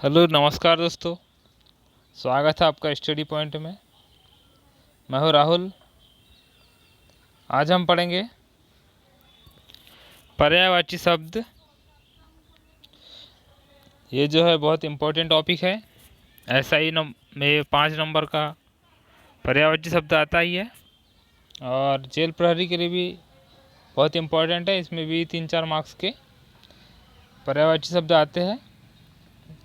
Hello नमस्कार दोस्तों। स्वागत है आपका स्टडी पॉइंट में। मैं हूँ राहुल। आज हम पढ़ेंगे पर्यायवाची शब्द। ये जो है बहुत इम्पोर्टेंट टॉपिक है। SI में 5 नंबर का पर्यायवाची शब्द आता ही है और जेल प्रहरी के लिए भी बहुत इम्पोर्टेंट है। इसमें भी 3-4 मार्क्स के पर्यायवाची शब्द आते हैं।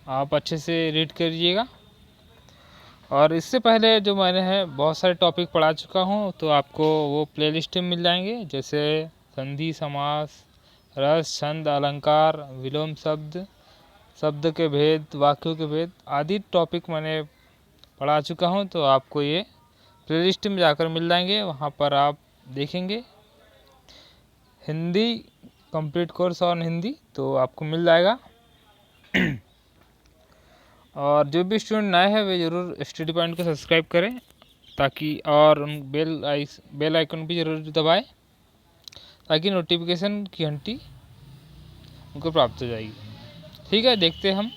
आप अच्छे से रीड करिएगा। और इससे पहले जो मैंने है बहुत सारे टॉपिक पढ़ा चुका हूँ, तो आपको वो प्लेलिस्ट में मिल जाएंगे, जैसे संधि, समास, रस, छंद, अलंकार, विलोम शब्द, शब्द के भेद, वाक्यों के भेद आदि टॉपिक मैंने पढ़ा चुका हूँ। तो आपको ये प्लेलिस्ट में जाकर मिल जाएंगे, वहाँ पर आप देखेंगे Hindi complete course on Hindi, तो आपको मिल जाएगा। और जो भी स्टूडेंट नए हैं वे ज़रूर स्टडी पॉइंट को सब्सक्राइब करें, ताकि और उन बेल आइकन भी ज़रूर दबाएं, ताकि नोटिफिकेशन की घंटी उनको प्राप्त हो जाएगी। ठीक है, देखते हैं हम।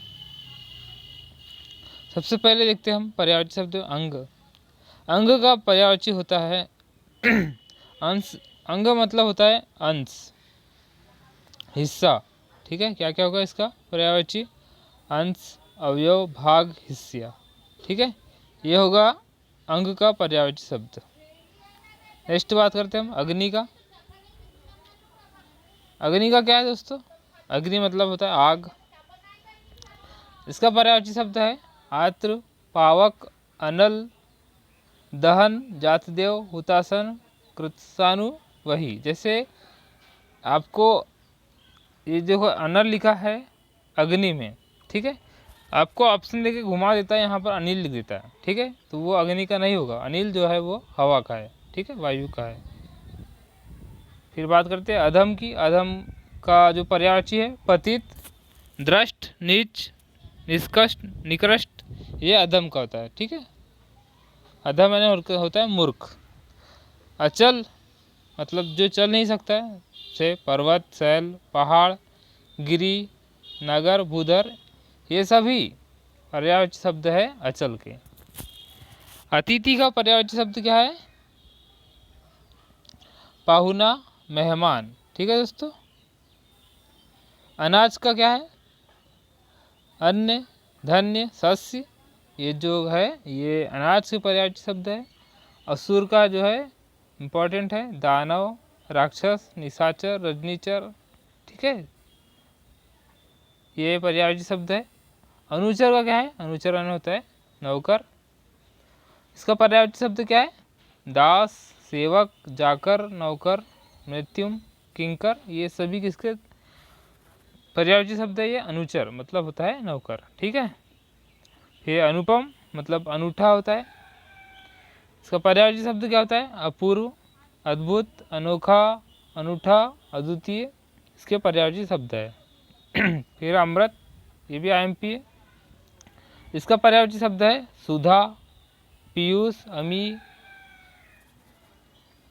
सबसे पहले देखते हैं हम पर्यायवाची शब्द अंग। अंग का पर्यायवाची होता है अंश। अंग मतलब होता है अंश, हिस्सा। ठीक है, क्या क्या होगा इसका पर्यायवाची? अंश, अवयव, भाग, हिस्सा। ठीक है, ये होगा अंग का पर्यायवाची शब्द। नेक्स्ट बात करते हैं हम अग्नि का। अग्नि का क्या है दोस्तों? अग्नि मतलब होता है आग। इसका पर्यायवाची शब्द है आत्र, पावक, अनल, दहन, जातदेव, हुतासन, कृतसानु, वही। जैसे आपको ये देखो अनल लिखा है अग्नि में, ठीक है, आपको ऑप्शन देके घुमा देता है, यहाँ पर अनिल लिख देता है। ठीक है, तो वो अग्नि का नहीं होगा। अनिल जो है वो हवा का है, ठीक है, वायु का है। फिर बात करते हैं अधम की। अधम का जो पर्यायवाची है पतित, द्रष्ट, नीच, निष्कष्ट, निकृष्ट, ये अधम का होता है। ठीक है, अधम यानी होता है मूर्ख। अचल मतलब जो चल नहीं सकता है, से पर्वत, शैल, पहाड़, गिरी, नगर, भूधर, ये सभी पर्यायवाची शब्द है अचल के। अतिथि का पर्यायवाची शब्द क्या है? पाहुना, मेहमान। ठीक है दोस्तों। अनाज का क्या है? अन्न, धन्य, शस्य, ये जो है ये अनाज के पर्यायवाची शब्द है। असुर का जो है इम्पोर्टेंट है दानव, राक्षस, निशाचर, रजनीचर। ठीक है, ये पर्यायवाची शब्द है। अनुचर का क्या है? अनुचर होता है नौकर। इसका पर्यायवाची शब्द क्या है? दास, सेवक, जाकर, नौकर, मृत्युम, किंकर, ये सभी किसके पर्यायवाची शब्द है? ये अनुचर मतलब होता है नौकर। ठीक है, ये अनुपम मतलब अनूठा होता है। इसका पर्यायवाची शब्द क्या होता है? अपूर्व, अद्भुत, अनोखा, अनूठा, अद्वितीय, इसके पर्यायवाची शब्द है। फिर अमृत, ये भी IMP है। इसका पर्यायवाची शब्द है सुधा, पीयूष, अमी,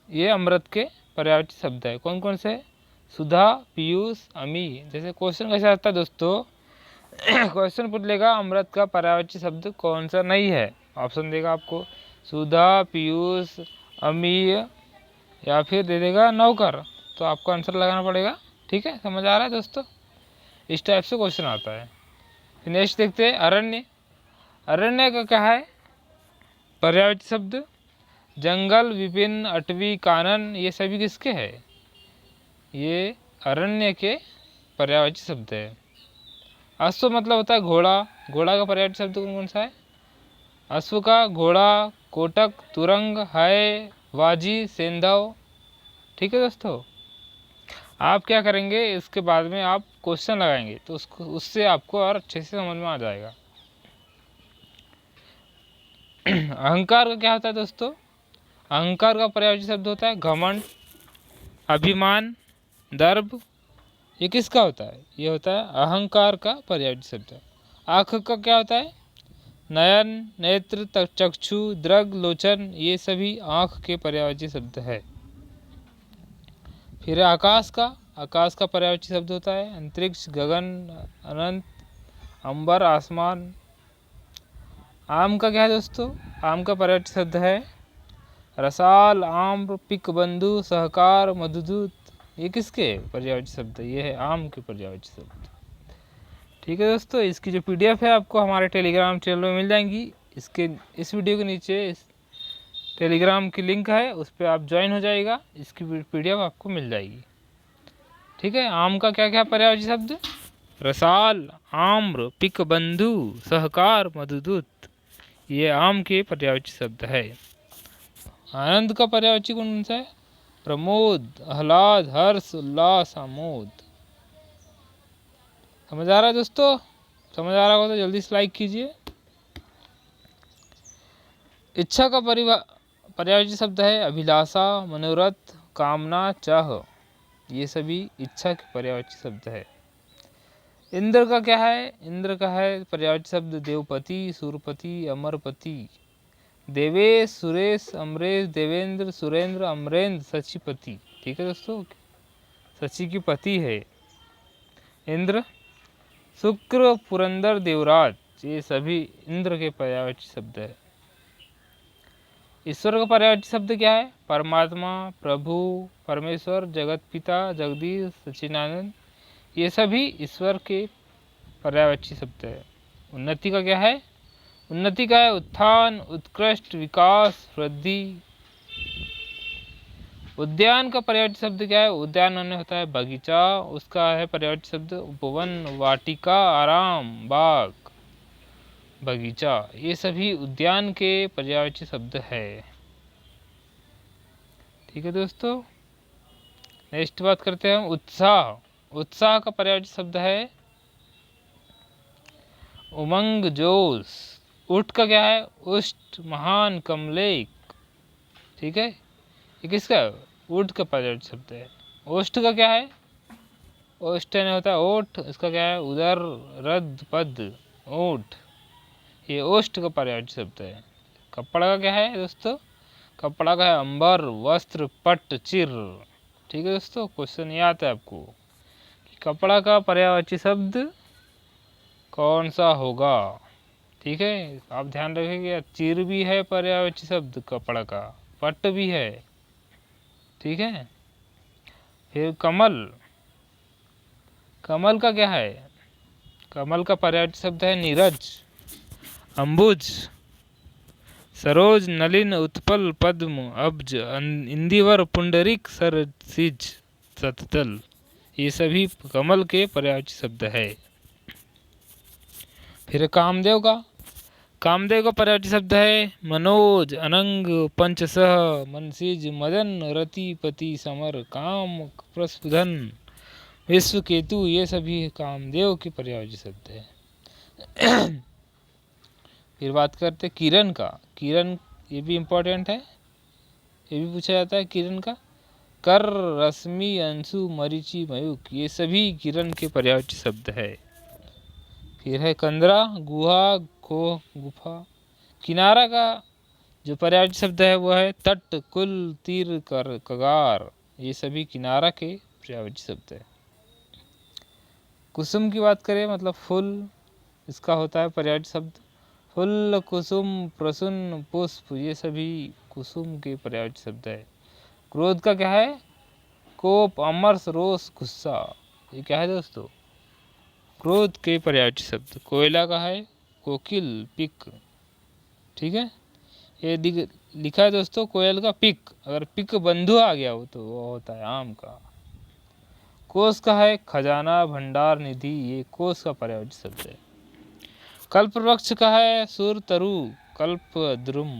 ये अमृत के पर्यायवाची शब्द है। कौन कौन से? सुधा, पीयूष, अमी। जैसे क्वेश्चन कैसे आता है दोस्तों? क्वेश्चन पूछ लेगा अमृत का पर्यायवाची शब्द कौन सा नहीं है, ऑप्शन देगा आपको सुधा, पीयूष, अमीय, या फिर दे देगा नौकर, तो आपको आंसर लगाना पड़ेगा। ठीक है, समझ आ रहा है दोस्तों? इस टाइप से क्वेश्चन आता है। नेक्स्ट देखते हैं अरण्य। अरण्य का क्या है पर्यायवाची शब्द? जंगल, विपिन, अटवी, कानन, ये सभी किसके है? ये अरण्य के पर्यायवाची शब्द है। अश्व मतलब होता है घोड़ा। घोड़ा का पर्यायवाची शब्द कौन कौन सा है? अश्व का घोड़ा, कोटक, तुरंग, है, वाजी, सेंधव। ठीक है दोस्तों, आप क्या करेंगे इसके बाद में आप क्वेश्चन लगाएंगे, तो उससे आपको और अच्छे से समझ में आ जाएगा। अहंकार का क्या होता है दोस्तों? अहंकार का पर्यायवाची शब्द होता है घमंड, अभिमान, दर्प। ये किसका होता है? ये होता है अहंकार का पर्यायवाची शब्द। आँख का क्या होता है? नयन, नेत्र, चक्षु, दृग, लोचन, ये सभी आँख के पर्यायवाची शब्द है। फिर आकाश का पर्यायवाची शब्द होता है अंतरिक्ष, गगन, अनंत, अंबर आसमान। आम का क्या है दोस्तों? आम का पर्यायवाची शब्द है रसाल, आम्र, पिक, बंधु, सहकार, मधुदूत। ये किसके पर्यायवाची शब्द है? ये है आम के पर्यायवाची शब्द। ठीक है दोस्तों, इसकी जो PDF है आपको हमारे टेलीग्राम चैनल में मिल जाएंगी। इस वीडियो के नीचे टेलीग्राम की लिंक है, उस पर आप ज्वाइन हो जाएगा, इसकी PDF आपको मिल जाएगी। ठीक है, आम का क्या क्या पर्यायवाची शब्द? रसाल, आम्र, पिक, बंधु, सहकार, मधुदूत। ये आम के पर्यायवाची शब्द है। आनंद का पर्यायवाची कौन सा है? प्रमोद, आह्लाद, हर्ष, उल्लास, आमोद। समझ आ रहा है दोस्तों? समझ आ रहा हो तो जल्दी से लाइक कीजिए। इच्छा का पर्यायवाची शब्द है अभिलाषा, मनोरथ, कामना, चाह। ये सभी इच्छा के पर्यायवाची शब्द है। इंद्र का क्या है? इंद्र का है पर्यायवाची शब्द देवपति, सूरपति, अमरपति। देवेश, सुरेश, अमरेश, देवेंद्र, सुरेंद्र, अमरेंद्र, शचीपति। ठीक है दोस्तों, शची की पति है इंद्र। शुक्र, पुरंदर, देवराज। ये सभी इंद्र के पर्यायवाची शब्द है। ईश्वर का पर्यायवाची शब्द क्या है? परमात्मा, प्रभु, परमेश्वर, जगत पिता, जगदीश, सच्चिदानंद। ये सभी ईश्वर के पर्यायवाची शब्द है। उन्नति का क्या है? उन्नति का है उत्थान, उत्कृष्ट, विकास, वृद्धि। उद्यान का पर्यायवाची शब्द क्या है? उद्यान अन्य होता है बगीचा, उसका है पर्यायवाची शब्द उपवन, वाटिका, आराम, बाग, बगीचा। ये सभी उद्यान के पर्यायवाची शब्द है। ठीक है दोस्तों, नेक्स्ट बात करते हैं हम उत्साह। उत्साह का पर्यायवाची शब्द है उमंग, जोश। उठ का क्या है? उष्ट, महान, कमलेक। ठीक है, ये किसका है? उठ का पर्यायवाची शब्द है। ओष्ठ का क्या है? ओष्ठ नहीं होता ओठ, इसका क्या है? उदर, रद, पद, ओठ। ये ओष्ठ का पर्यायवाची शब्द है। कपड़ा का क्या है दोस्तों? कपड़ा का है अंबर, वस्त्र, पट, चिर। ठीक है दोस्तों, क्वेश्चन ये आता है आपको कि कपड़ा का पर्यायवाची शब्द कौन सा होगा। ठीक है, आप ध्यान रखिएगा, चिर भी है पर्यायवाची शब्द कपड़ा का, पट भी है। ठीक है, फिर कमल। कमल का क्या है? कमल का पर्यायवाची शब्द है नीरज, अंबुज, सरोज, नलिन, उत्पल, पद्म, अब्ज, इंदिवर, पुंडरिक, सरसिज, सततल। ये सभी कमल के पर्यायवाची शब्द है। फिर कामदेव का। कामदेव का पर्यायवाची शब्द है मनोज, अनंग, पंचसह, मनसिज, मदन, रतिपति, समर, काम, प्रस्फुधन, विश्व केतु। ये सभी कामदेव के पर्यायवाची शब्द है। फिर बात करते किरण का। किरण ये भी इम्पोर्टेंट है, ये भी पूछा जाता है किरण का। कर, रश्मि, अंशु, मरीचि, मयूख। ये सभी किरण के पर्यायवाची शब्द है। फिर है कंदरा, गुहा, खो, गुफा। किनारा का जो पर्यायवाची शब्द है वो है तट, कुल, तीर, कर, कगार। ये सभी किनारा के पर्यायवाची शब्द है। कुसुम की बात करें मतलब फूल, इसका होता है पर्यायवाची शब्द फुल्ल, कुसुम, प्रसन्न, पुष्प। ये सभी कुसुम के पर्यायवाची शब्द है। क्रोध का क्या है? कोप, अमर्ष, रोष, गुस्सा। ये क्या है दोस्तों? क्रोध के पर्यायवाची शब्द। कोयला का है कोकिल, पिक। ठीक है, ये लिखा है दोस्तों कोयल का पिक। अगर पिक बंधु आ गया हो तो वो होता है आम का। कोष का है खजाना, भंडार, निधि। ये कोष का पर्यायवाची शब्द है। कल्प वृक्ष का है सुर, तरु, कल्प, द्रुम।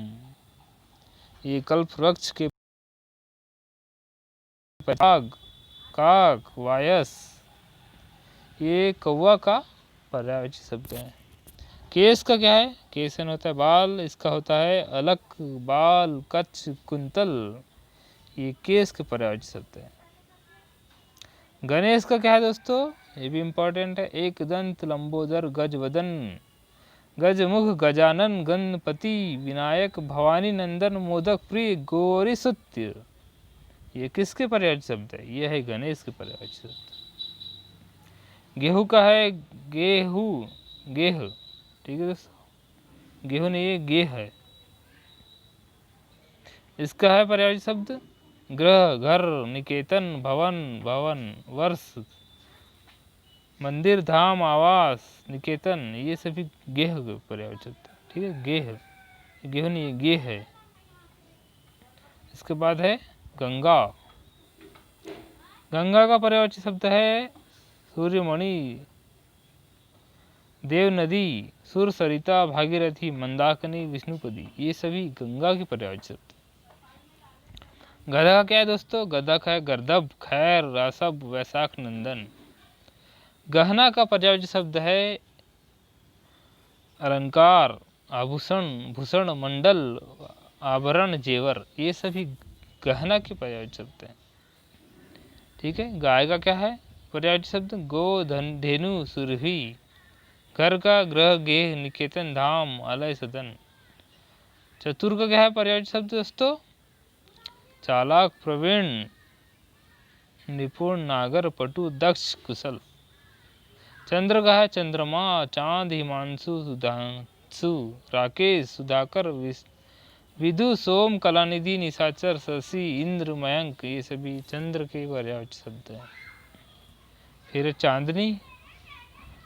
ये कल्प वृक्ष के। काग, काक, वायस। ये कौवा का पर्यायवाची शब्द है। केस का क्या है? केसन होता है बाल, इसका होता है अलक, बाल, कच्छ, कुंतल। ये केस के पर्यायवाची शब्द है। गणेश का क्या है दोस्तों? ये भी इम्पोर्टेंट है। एक दंत, लंबोदर, गजवदन, गजमुख, गजानन, गणपति, विनायक, भवानी नंदन, मोदक प्रिय, गौरीसुत्य। ये किसके पर्यायवाची शब्द है? ये है गणेश के पर्यायवाची शब्द। गेहूं का है गेहूं, गेह, ठीक है दोस्तों, गेहूं नहीं ये गेह है। इसका है पर्यायवाची शब्द ग्रह, घर, निकेतन, भवन, भवन, वर्ष, मंदिर, धाम, आवास, निकेतन, ये सभी गेह पर्यायवाची शब्द है, ठीक है। गेह, गेहूं नहीं ये गेह है। इसके बाद है गंगा। गंगा का पर्यायवाची शब्द है सूर्यमणि, देव नदी, सुर, सरिता, भागीरथी, मंदाकिनी, विष्णुपदी, ये सभी गंगा की पर्यायवाची शब्द। गधा का क्या है दोस्तों? गधा का है गर्दभ, खैर, रासब, वैशाख, नंदन। गहना का पर्यायवाची शब्द है अलंकार, आभूषण, भूषण, मंडल, आभरण, जेवर, ये सभी गहना के पर्यायवाची शब्द हैं, ठीक है। गाय का क्या है पर्यायवाची शब्द? गो, धन, धेनु, सुरभि। घर का गृह, गेह, निकेतन, धाम, आलय, सदन। चतुर का क्या है पर्यायवाची शब्द दोस्तों? चालाक, प्रवीण, निपुण, नागर, पटु, दक्ष, कुशल। चंद्र का है चंद्रमा, चांद, हिमांशु, सुधांशु, राकेश, सुधाकर, विदु, सोम, कलानिधि, निशाचर, शशि, इंद्र, मयंक, ये सभी चंद्र के पर्यायवाची शब्द हैं। फिर चांदनी।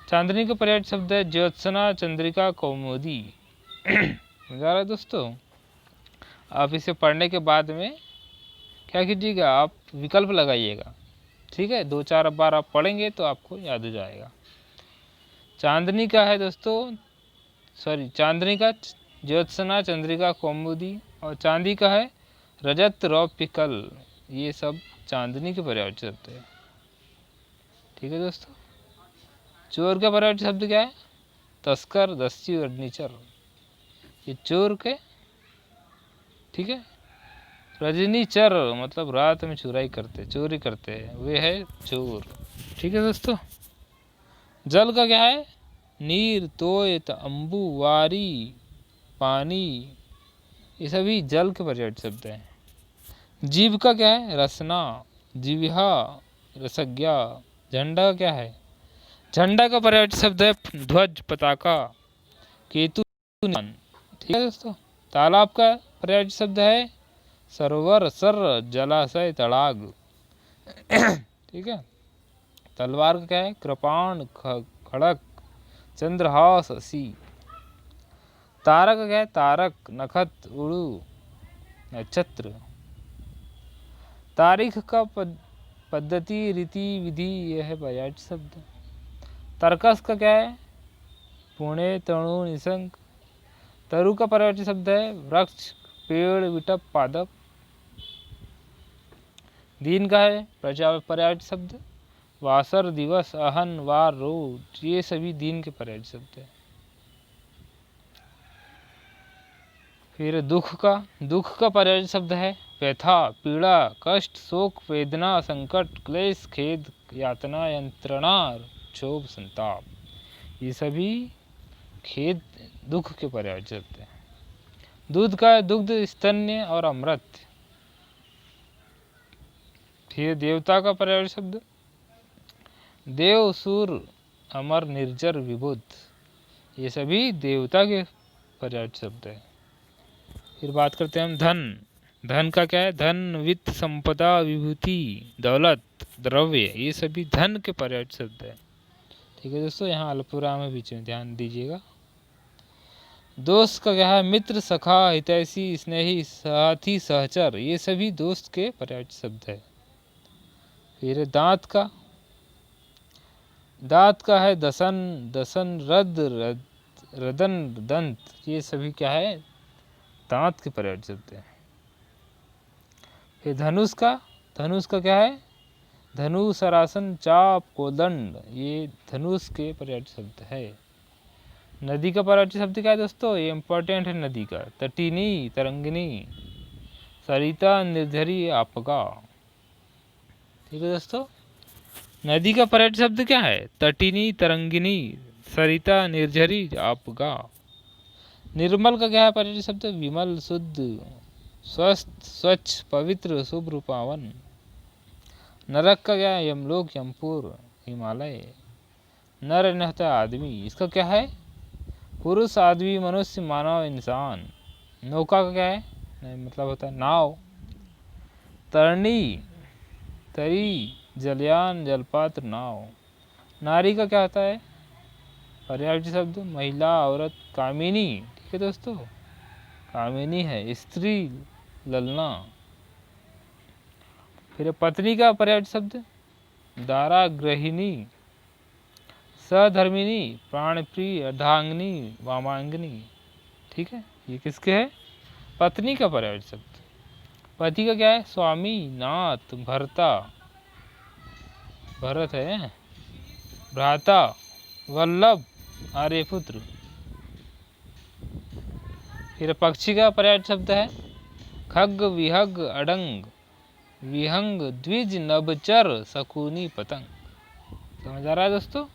चांदनी का पर्यायवाची शब्द है ज्योत्सना, चंद्रिका, कौमुदी। है दोस्तों, आप इसे पढ़ने के बाद में क्या कीजिएगा, आप विकल्प लगाइएगा, ठीक है। 2-4 बार आप पढ़ेंगे तो आपको याद हो जाएगा। चांदनी का है दोस्तों, चांदनी का ज्योत्सना, चंद्रिका, कौमुदी, और चांदी का है रजत, रौप्य, कल, ये सब चांदनी के पर्यायवाची शब्द है, ठीक है दोस्तों। चोर का पर्यायवाची शब्द क्या है? तस्कर, दस्यु, अग्निचर, ये चोर के, ठीक है। रजनीचर मतलब रात में चोरी करते हैं, वे है चोर, ठीक है दोस्तों। जल का क्या है? नीर, तोय, अम्बु, वारी, पानी, ये सभी जल के पर्यायवाची शब्द हैं। जीव का क्या है? रसना, जिह्वा, रसज्ञा। झंडा का क्या है? झंडा का पर्यायवाची शब्द है ध्वज, पताका, केतु, ठीक है दोस्तों। तालाब का पर्यायवाची शब्द है सरोवर, सर, जलाशय, तड़ाग, ठीक है। तलवार का क्या है? कृपाण, खड़क, चंद्रहास, सी। तारा का क्या है? तारक, नखत, उड़ू, नक्षत्र। तारीख का पद्धति, रीति, विधि, यह है पर्यायवाची शब्द। तर्कस का क्या है? पुणे, तणु, निशंक। तरु का पर्यायवाची शब्द है वृक्ष, पेड़, विटप, पादप। दिन का है पर्यायवाची शब्द वासर, दिवस, अहन, वार, रोज, ये सभी दिन के पर्यायवाची शब्द है। फिर दुख का पर्यायवाची शब्द है व्यथा, पीड़ा, कष्ट, शोक, वेदना, संकट, क्लेश, खेद, यातना, यंत्रणा, क्षोभ, संताप, ये सभी खेद, दुख के पर्यायवाची शब्द है। दूध का है दुग्ध, स्तन्य और अमृत। फिर देवता का पर्यायवाची शब्द देव, सूर, अमर, निर्जर, विबुध, ये सभी देवता के पर्यायवाची शब्द है। फिर बात करते हैं हम धन का क्या है? धन, वित्त, संपदा, विभूति, दौलत, द्रव्य, ये सभी धन के पर्यायवाची शब्द है, ठीक है दोस्तों। यहाँ अल्पविराम है बीच में, ध्यान दीजिएगा। दोस्त का क्या है? मित्र, सखा, हितैषी, स्नेही, साथी, सहचर, ये सभी दोस्त के पर्यायवाची शब्द है। फिर दांत का है दसन, रदन, दंत, ये सभी क्या है? दांत के पर्यायवाची शब्द है। फिर धनुष का क्या है? धनु, सरासन, चाप, कोदंड, ये धनुष के पर्यायवाची शब्द है। नदी का पर्यायवाची शब्द क्या है दोस्तों? ये इंपॉर्टेंट है नदी का। तटिनी, तरंगिनी, सरिता, निर्झरी, आपगा, ठीक है दोस्तों। नदी का पर्यायवाची शब्द क्या है? तटिनी, तरंगिनी, सरिता, निर्झरी, आपगा। निर्मल का क्या है पर्यायवाची शब्द? विमल, शुद्ध, स्वस्थ, स्वच्छ, पवित्र, शुभ्र, पावन। नरक का क्या है? यमलोक, यमपुर, हिमालय। नर यानी होता है आदमी, इसका क्या है पुरुष, आदमी, मनुष्य, मानव, इंसान। नौका का क्या है, नहीं मतलब होता है नाव। तरणी, तरी, जलयान, जलपात्र, नाव। नारी का क्या होता है पर्यायवाची शब्द, महिला, औरत, कामिनी। ठीक है दोस्तों, कामिनी है स्त्री, ललना। फिर पत्नी का पर्यायवाची शब्द दारा, गृहिणी, सधर्मिणी, प्राणप्रिय, अर्धांगिनी, वामांगिनी। ठीक है, ये किसके है पत्नी का पर्यायवाची शब्द। पति का क्या है स्वामी, नाथ, भर्ता, भरत है, भ्राता, वल्लभ, आर्यपुत्र। फिर पक्षी का पर्यायवाची शब्द है खग, विहग, अडंग, विहंग, द्विज, नभचर, शकुनी, पतंग। समझ आ रहा है दोस्तों,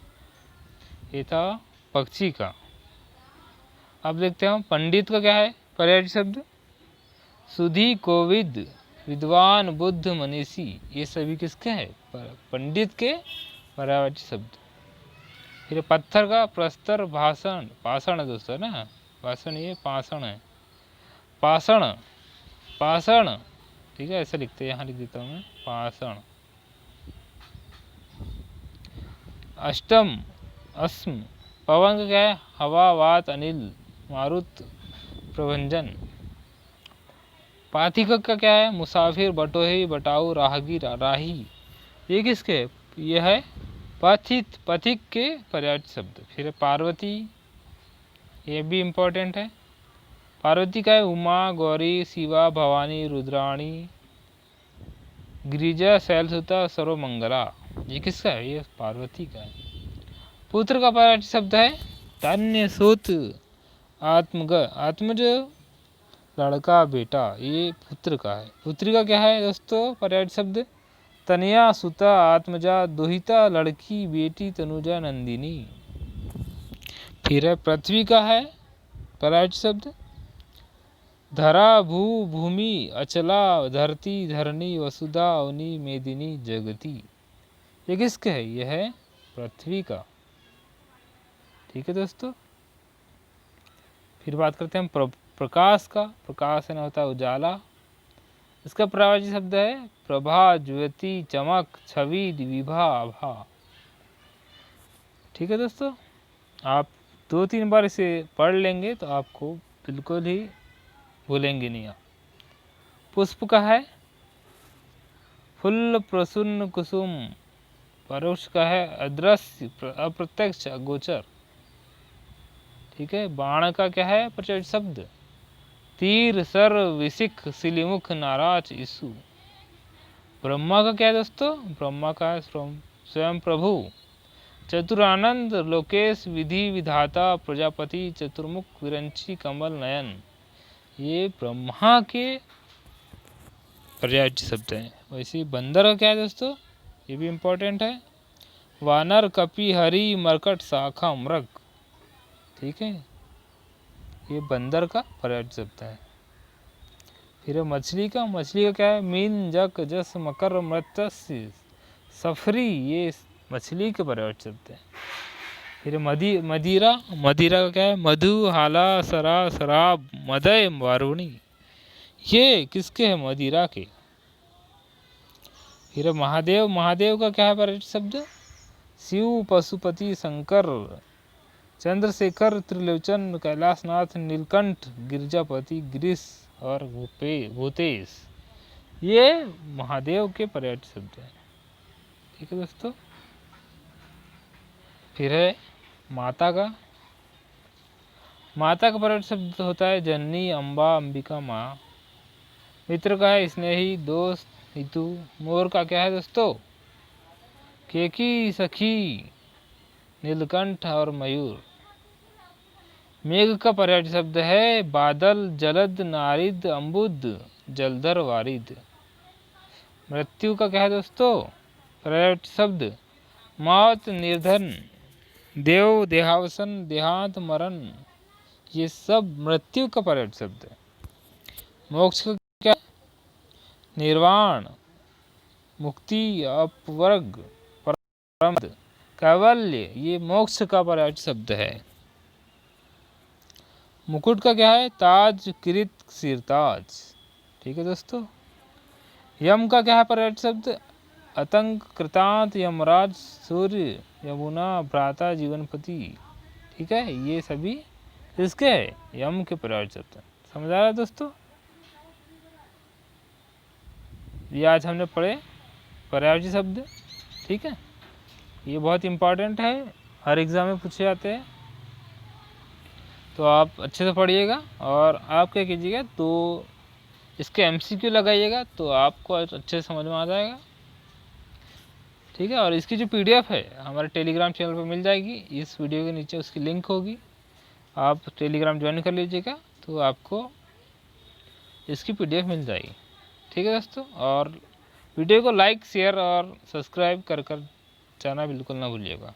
ये था पक्षी का। अब देखते हैं पंडित का क्या है पर्यायवाची शब्द, सुधी, कोविद, विद्वान, बुद्ध, मनीषी। ये सभी किसके हैं पंडित के पर्यायवाची शब्द। फिर पत्थर का प्रस्तर, भाषण, पाषाण है दोस्तों ना, भाषण ये पाषाण है, पाषाण, पाषाण। ठीक है, ऐसे लिखते हैं, यहाँ लिख देता हूँ मैं पाषाण। अष्टम, अस्म। पवन का क्या है हवा, वात, अनिल, मारुत, प्रभंजन। पाथिक का क्या है मुसाफिर, बटोही, बटाऊ, राहगीर, राही। ये किसके है ये है पथित, पथिक के पर्यायवाची शब्द। फिर पार्वती, ये भी इम्पोर्टेंट है। पार्वती का है उमा, गौरी, शिवा, भवानी, रुद्राणी, गिरिजा, शैलसुता, सर्वमंगला। ये किसका है ये पार्वती का है। पुत्र का पर्यायवाची शब्द है तन्य, सुत, आत्मग, आत्मज, लड़का, बेटा। ये पुत्र का है। पुत्री का क्या है दोस्तों पर्यायवाची शब्द तनया, सुता, आत्मजा, दुहिता, लड़की, बेटी, तनुजा, नंदिनी। फिर है पृथ्वी का है पर्यायवाची शब्द धरा, भू, भूमि, अचला, धरती, धरणी, वसुधा, अवनी, मेदिनी, जगती। ये किसके है ये है पृथ्वी का। ठीक है दोस्तों, फिर बात करते हैं प्रकाश का। प्रकाश है ना होता है उजाला। इसका पर्यायवाची शब्द है प्रभा, ज्योति, चमक, छवि, विभा, आभा। ठीक है दोस्तों, आप 2-3 बार इसे पढ़ लेंगे तो आपको बिल्कुल ही भूलेंगे नहीं आप। पुष्प का है फुल्ल, प्रसन्न, कुसुम। परोक्ष का है अदृश्य, अप्रत्यक्ष, अगोचर। ठीक है, बाण का क्या है पर्यायवाची शब्द तीर, सर, विसिख, सिलिमुख, नाराज, ईसु। ब्रह्मा का क्या है दोस्तों ब्रह्मा का है स्वयं प्रभु, चतुरानंद, लोकेश, विधि, विधाता, प्रजापति, चतुर्मुख, विरंची, कमल नयन। ये ब्रह्मा के पर्यायवाची शब्द हैं। वैसे ही बंदर का क्या है दोस्तों ये भी इम्पोर्टेंट है वानर, कपि, हरि, मरकट, शाखा, मृग। ठीक है, ये बंदर का पर्यायवाची शब्द है। फिर मछली का क्या है मीन, जक, जस, मकर, मत्स्य, सफरी। ये मछली के पर्यायवाची शब्द है। फिर मदिरा का क्या है मधु, हाला, सरा, शराब, मदय, वारुणी। ये किसके है मदिरा के। फिर महादेव का क्या है पर्यायवाची शब्द शिव, पशुपति, शंकर, चंद्रशेखर, त्रिलोचन, कैलाशनाथ, नीलकंठ, गिरजापति, गिरीश और भूतेश। ये महादेव के पर्यायवाची शब्द है। ठीक है दोस्तों, फिर है माता का पर्यायवाची शब्द होता है जननी, अम्बा, अंबिका, माँ। मित्र का है स्नेही, दोस्त, हितु। मोर का क्या है दोस्तों केकी, सखी, नीलकंठ और मयूर। मेघ का पर्यायवाची शब्द है बादल, जलद, नारिद, अम्बुद, जलधर, वारिद। मृत्यु का क्या है दोस्तों पर्यायवाची शब्द मौत, निर्धन, देव, देहावसन, देहांत, मरण। ये सब मृत्यु का पर्यायवाची शब्द है। मोक्ष का क्या निर्वाण, मुक्ति, अपवर्ग, परम, कैवल्य ये मोक्ष का पर्यायवाची शब्द है। मुकुट का क्या है? ताज, किरीट, सिरताज। ठीक है दोस्तों। यम का क्या है पर्यायवाची शब्द? आतंक, कृतांत, यमराज, सूर्य, यमुना, भ्राता, जीवनपति। ठीक है, ये सभी किसके है? यम के पर्यायवाची शब्द। समझ आ रहा है दोस्तों? ये आज हमने पढ़े पर्यायवाची शब्द। ठीक है, ये बहुत इंपॉर्टेंट है, हर एग्ज़ाम में पूछे जाते हैं, तो आप अच्छे से पढ़िएगा। और आप क्या कीजिएगा, तो इसके MCQ लगाइएगा, तो आपको अच्छे से समझ में आ जाएगा। ठीक है, और इसकी जो PDF है हमारे टेलीग्राम चैनल पर मिल जाएगी, इस वीडियो के नीचे उसकी लिंक होगी, आप टेलीग्राम ज्वाइन कर लीजिएगा, तो आपको इसकी PDF मिल जाएगी। ठीक है दोस्तों, और वीडियो को लाइक, शेयर और सब्सक्राइब कर जाना बिल्कुल ना भूलिएगा।